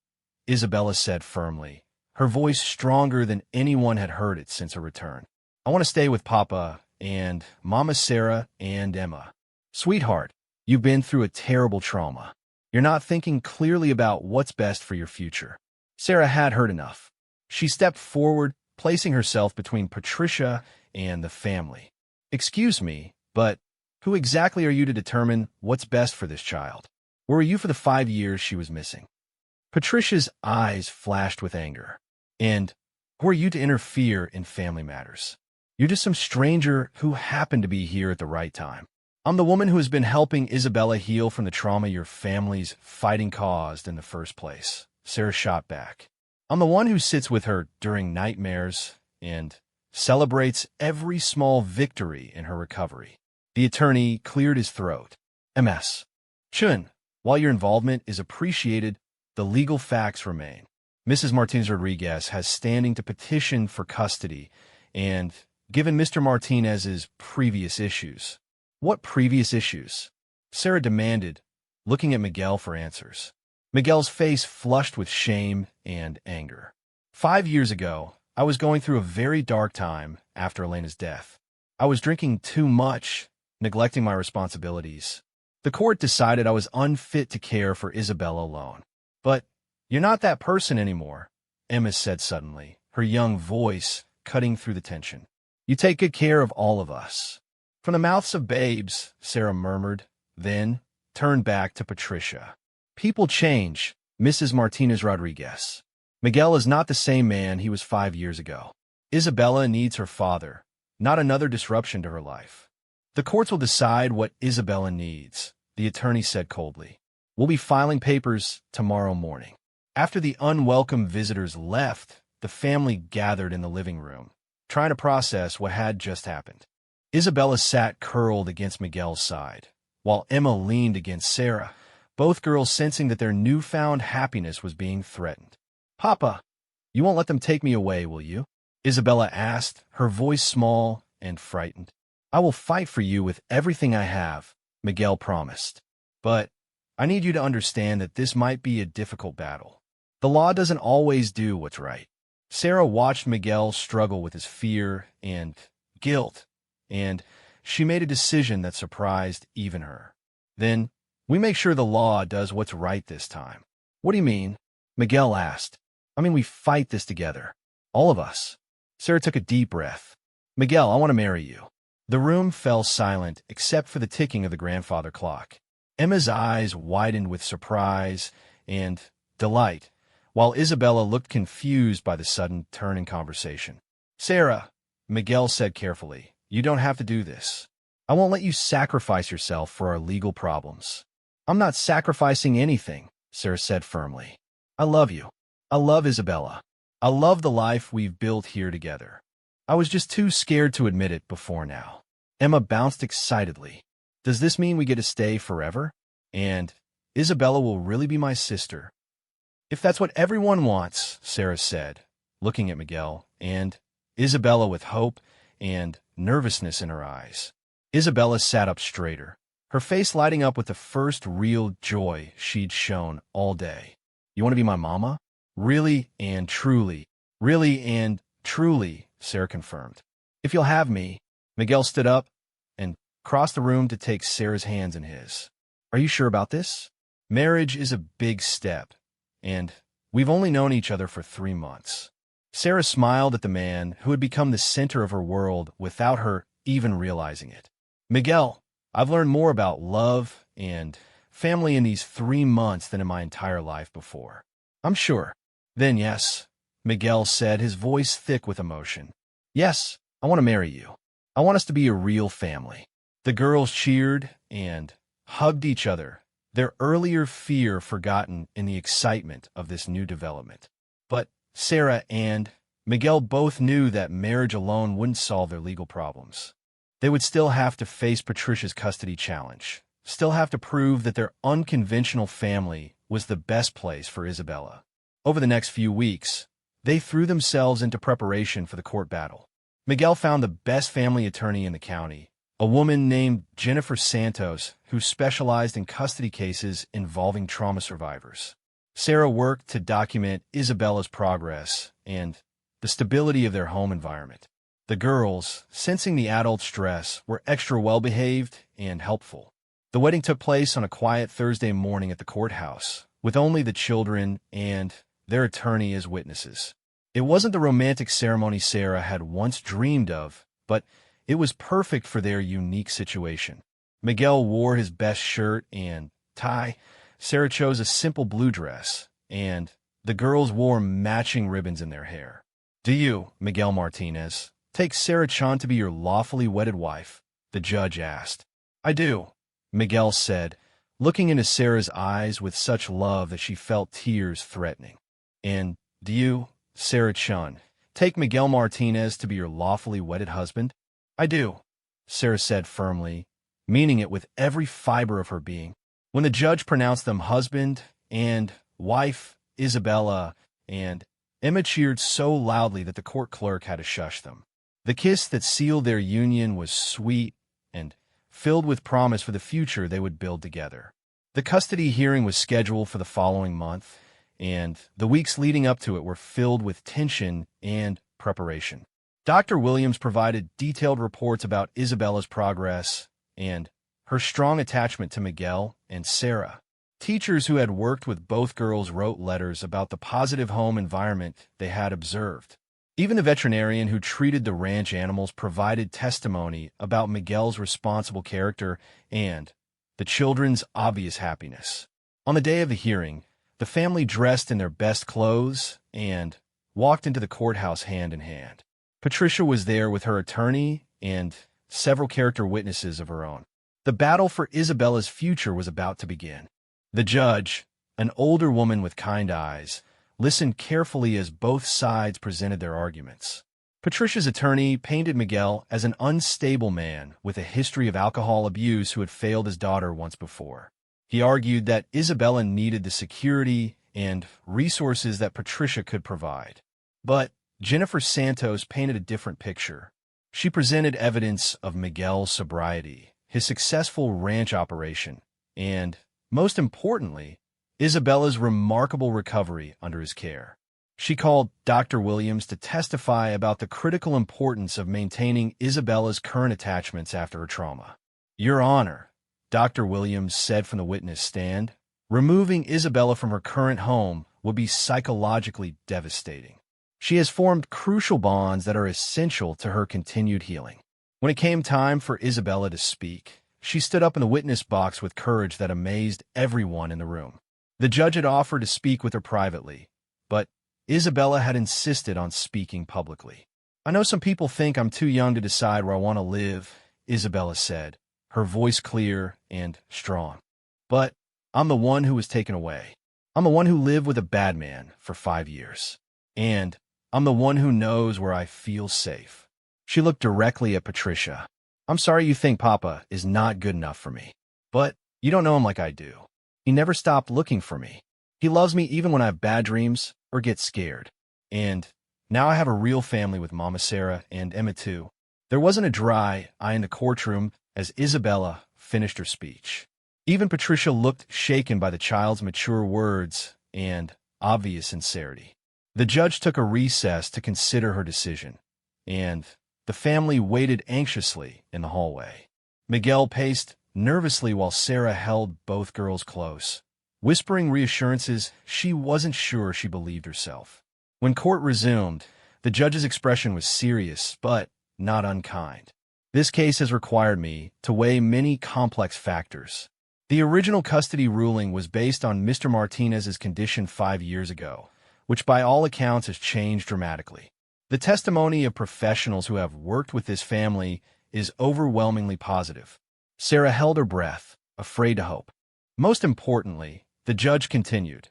Isabella said firmly, her voice stronger than anyone had heard it since her return. "I want to stay with Papa and Mama Sarah and Emma." "Sweetheart, you've been through a terrible trauma. You're not thinking clearly about what's best for your future." Sarah had heard enough. She stepped forward, placing herself between Patricia and the family. "Excuse me, but who exactly are you to determine what's best for this child? Where were you for the 5 years she was missing?" Patricia's eyes flashed with anger. "And who are you to interfere in family matters? You're just some stranger who happened to be here at the right time." "I'm the woman who has been helping Isabella heal from the trauma your family's fighting caused in the first place," Sarah shot back. "I'm the one who sits with her during nightmares and celebrates every small victory in her recovery." The attorney cleared his throat. "Ms. Chun, while your involvement is appreciated, the legal facts remain. Mrs. Martinez-Rodriguez has standing to petition for custody, and given Mr. Martinez's previous issues." "What previous issues?" Sarah demanded, looking at Miguel for answers. Miguel's face flushed with shame and anger. 5 years ago, I was going through a very dark time after Elena's death. I was drinking too much, neglecting my responsibilities. The court decided I was unfit to care for Isabella alone. "But you're not that person anymore," Emma said suddenly, her young voice cutting through the tension. "You take good care of all of us." "From the mouths of babes," Sarah murmured, then turned back to Patricia. "People change, Mrs. Martinez-Rodriguez. Miguel is not the same man he was 5 years ago. Isabella needs her father, not another disruption to her life." "The courts will decide what Isabella needs," the attorney said coldly. "We'll be filing papers tomorrow morning." After the unwelcome visitors left, the family gathered in the living room, trying to process what had just happened. Isabella sat curled against Miguel's side, while Emma leaned against Sarah, both girls sensing that their newfound happiness was being threatened. "Papa, you won't let them take me away, will you?" Isabella asked, her voice small and frightened. "I will fight for you with everything I have," Miguel promised. "But I need you to understand that this might be a difficult battle. The law doesn't always do what's right." Sarah watched Miguel struggle with his fear and guilt, and she made a decision that surprised even her. "Then, we make sure the law does what's right this time." "What do you mean?" Miguel asked. "I mean, we fight this together. All of us." Sarah took a deep breath. "Miguel, I want to marry you." The room fell silent except for the ticking of the grandfather clock. Emma's eyes widened with surprise and delight, while Isabella looked confused by the sudden turn in conversation. "Sarah," Miguel said carefully, "you don't have to do this. I won't let you sacrifice yourself for our legal problems." "I'm not sacrificing anything," Sarah said firmly. "I love you. I love Isabella. I love the life we've built here together. I was just too scared to admit it before now." Emma bounced excitedly. "Does this mean we get to stay forever? And Isabella will really be my sister?" "If that's what everyone wants," Sarah said, looking at Miguel and Isabella with hope and nervousness in her eyes. Isabella sat up straighter, her face lighting up with the first real joy she'd shown all day. "You want to be my mama?" "Really and truly, Sarah confirmed. "If you'll have me." Miguel stood up and crossed the room to take Sarah's hands in his. "Are you sure about this? Marriage is a big step, and we've only known each other for 3 months." Sarah smiled at the man who had become the center of her world without her even realizing it. "Miguel, I've learned more about love and family in these 3 months than in my entire life before." "I'm sure." "Then yes," Miguel said, his voice thick with emotion. "Yes, I want to marry you. I want us to be a real family." The girls cheered and hugged each other, their earlier fear forgotten in the excitement of this new development. But Sarah and Miguel both knew that marriage alone wouldn't solve their legal problems. They would still have to face Patricia's custody challenge, still have to prove that their unconventional family was the best place for Isabella. Over the next few weeks, they threw themselves into preparation for the court battle. Miguel found the best family attorney in the county, a woman named Jennifer Santos, who specialized in custody cases involving trauma survivors. Sarah worked to document Isabella's progress and the stability of their home environment. The girls, sensing the adult stress, were extra well-behaved and helpful. The wedding took place on a quiet Thursday morning at the courthouse, with only the children and their attorney as witnesses. It wasn't the romantic ceremony Sarah had once dreamed of, but it was perfect for their unique situation. Miguel wore his best shirt and tie. Sarah chose a simple blue dress, and the girls wore matching ribbons in their hair. "Do you, Miguel Martinez, take Sarah Chun to be your lawfully wedded wife?" the judge asked. "I do," Miguel said, looking into Sarah's eyes with such love that she felt tears threatening. "And do you, Sarah Chun, take Miguel Martinez to be your lawfully wedded husband?" "I do," Sarah said firmly, meaning it with every fiber of her being. When the judge pronounced them husband and wife, Isabella and Emma cheered so loudly that the court clerk had to shush them. The kiss that sealed their union was sweet and filled with promise for the future they would build together. The custody hearing was scheduled for the following month, and the weeks leading up to it were filled with tension and preparation. Dr. Williams provided detailed reports about Isabella's progress and her strong attachment to Miguel and Sarah. Teachers who had worked with both girls wrote letters about the positive home environment they had observed. Even the veterinarian who treated the ranch animals provided testimony about Miguel's responsible character and the children's obvious happiness. On the day of the hearing, the family dressed in their best clothes and walked into the courthouse hand in hand. Patricia was there with her attorney and several character witnesses of her own. The battle for Isabella's future was about to begin. The judge, an older woman with kind eyes, listened carefully as both sides presented their arguments. Patricia's attorney painted Miguel as an unstable man with a history of alcohol abuse who had failed his daughter once before. He argued that Isabella needed the security and resources that Patricia could provide. But Jennifer Santos painted a different picture. She presented evidence of Miguel's sobriety, his successful ranch operation, and, most importantly, Isabella's remarkable recovery under his care. She called Dr. Williams to testify about the critical importance of maintaining Isabella's current attachments after her trauma. "Your Honor," Dr. Williams said from the witness stand, "removing Isabella from her current home would be psychologically devastating. She has formed crucial bonds that are essential to her continued healing." When it came time for Isabella to speak, she stood up in the witness box with courage that amazed everyone in the room. The judge had offered to speak with her privately, but Isabella had insisted on speaking publicly. "I know some people think I'm too young to decide where I want to live," Isabella said, her voice clear and strong. "But I'm the one who was taken away. I'm the one who lived with a bad man for 5 years. And I'm the one who knows where I feel safe." She looked directly at Patricia. "I'm sorry you think Papa is not good enough for me. But you don't know him like I do. He never stopped looking for me. He loves me even when I have bad dreams or get scared. And now I have a real family with Mama Sarah and Emma too." There wasn't a dry eye in the courtroom as Isabella finished her speech. Even Patricia looked shaken by the child's mature words and obvious sincerity. The judge took a recess to consider her decision, and the family waited anxiously in the hallway. Miguel paced nervously while Sarah held both girls close, whispering reassurances she wasn't sure she believed herself. When court resumed, the judge's expression was serious but not unkind. "This case has required me to weigh many complex factors. The original custody ruling was based on Mr. Martinez's condition 5 years ago, which by all accounts has changed dramatically. The testimony of professionals who have worked with this family is overwhelmingly positive." Sarah held her breath, afraid to hope. Most importantly, the judge continued,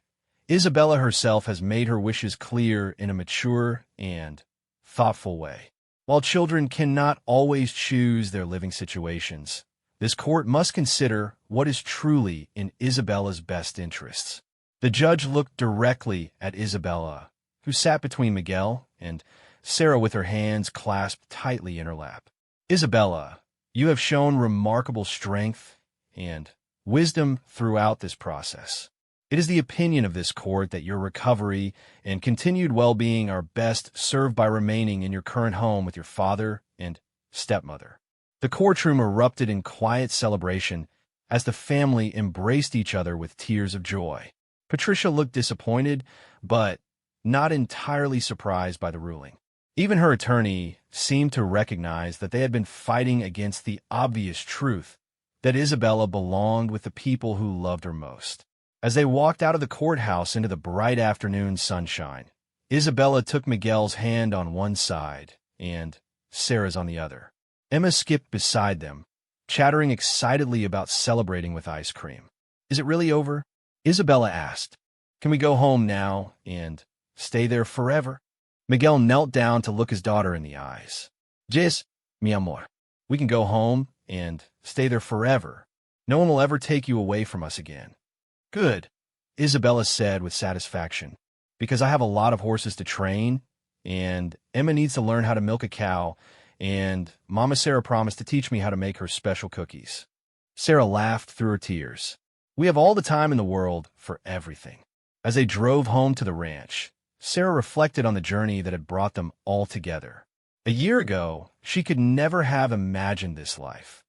Isabella herself has made her wishes clear in a mature and thoughtful way. While children cannot always choose their living situations, this court must consider what is truly in Isabella's best interests. The judge looked directly at Isabella, who sat between Miguel and Sarah with her hands clasped tightly in her lap. Isabella, you have shown remarkable strength and wisdom throughout this process. It is the opinion of this court that your recovery and continued well-being are best served by remaining in your current home with your father and stepmother. The courtroom erupted in quiet celebration as the family embraced each other with tears of joy. Patricia looked disappointed, but not entirely surprised by the ruling. Even her attorney seemed to recognize that they had been fighting against the obvious truth that Isabella belonged with the people who loved her most. As they walked out of the courthouse into the bright afternoon sunshine, Isabella took Miguel's hand on one side and Sarah's on the other. Emma skipped beside them, chattering excitedly about celebrating with ice cream. Is it really over? Isabella asked. Can we go home now and stay there forever? Miguel knelt down to look his daughter in the eyes. Yes, mi amor. We can go home and stay there forever. No one will ever take you away from us again. Good, Isabella said with satisfaction, because I have a lot of horses to train, and Emma needs to learn how to milk a cow, and Mama Sarah promised to teach me how to make her special cookies. Sarah laughed through her tears. We have all the time in the world for everything. As they drove home to the ranch, Sarah reflected on the journey that had brought them all together. A year ago, she could never have imagined this life.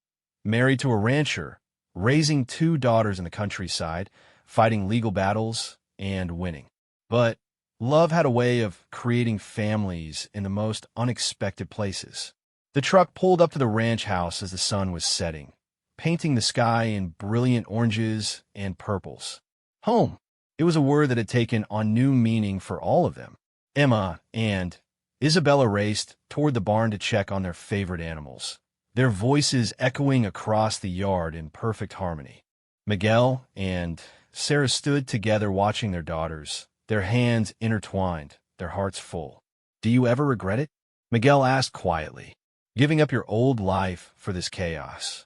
Married to a rancher, raising 2 daughters in the countryside, fighting legal battles, and winning. But love had a way of creating families in the most unexpected places. The truck pulled up to the ranch house as the sun was setting, painting the sky in brilliant oranges and purples. Home. It was a word that had taken on new meaning for all of them. Emma and Isabella raced toward the barn to check on their favorite animals, their voices echoing across the yard in perfect harmony. Miguel and Sarah stood together watching their daughters, their hands intertwined, their hearts full. Do you ever regret it? Miguel asked quietly, giving up your old life for this chaos.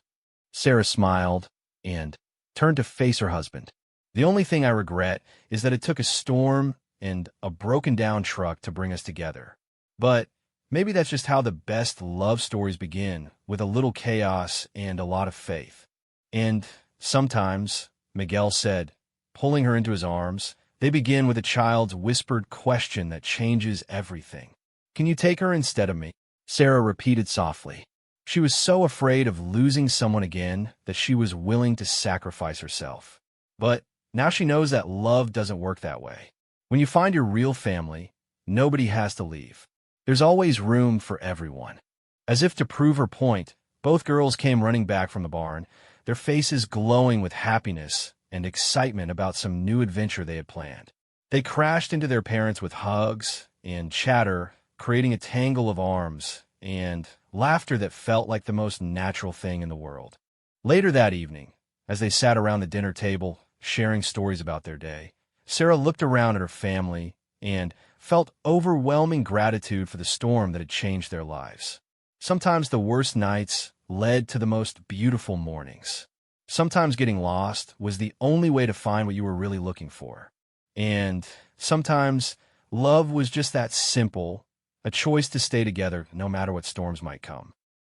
Sarah smiled and turned to face her husband. The only thing I regret is that it took a storm and a broken-down truck to bring us together. But maybe that's just how the best love stories begin, with a little chaos and a lot of faith. And sometimes, Miguel said, pulling her into his arms, they begin with a child's whispered question that changes everything. Can you take her instead of me? Sarah repeated softly. She was so afraid of losing someone again that she was willing to sacrifice herself. But now she knows that love doesn't work that way. When you find your real family, nobody has to leave. There's always room for everyone. As if to prove her point, both girls came running back from the barn, their faces glowing with happiness and excitement about some new adventure they had planned. They crashed into their parents with hugs and chatter, creating a tangle of arms and laughter that felt like the most natural thing in the world. Later that evening, as they sat around the dinner table, sharing stories about their day, Sarah looked around at her family and felt overwhelming gratitude for the storm that had changed their lives. Sometimes the worst nights led to the most beautiful mornings. Sometimes getting lost was the only way to find what you were really looking for. And sometimes love was just that simple, a choice to stay together no matter what storms might come.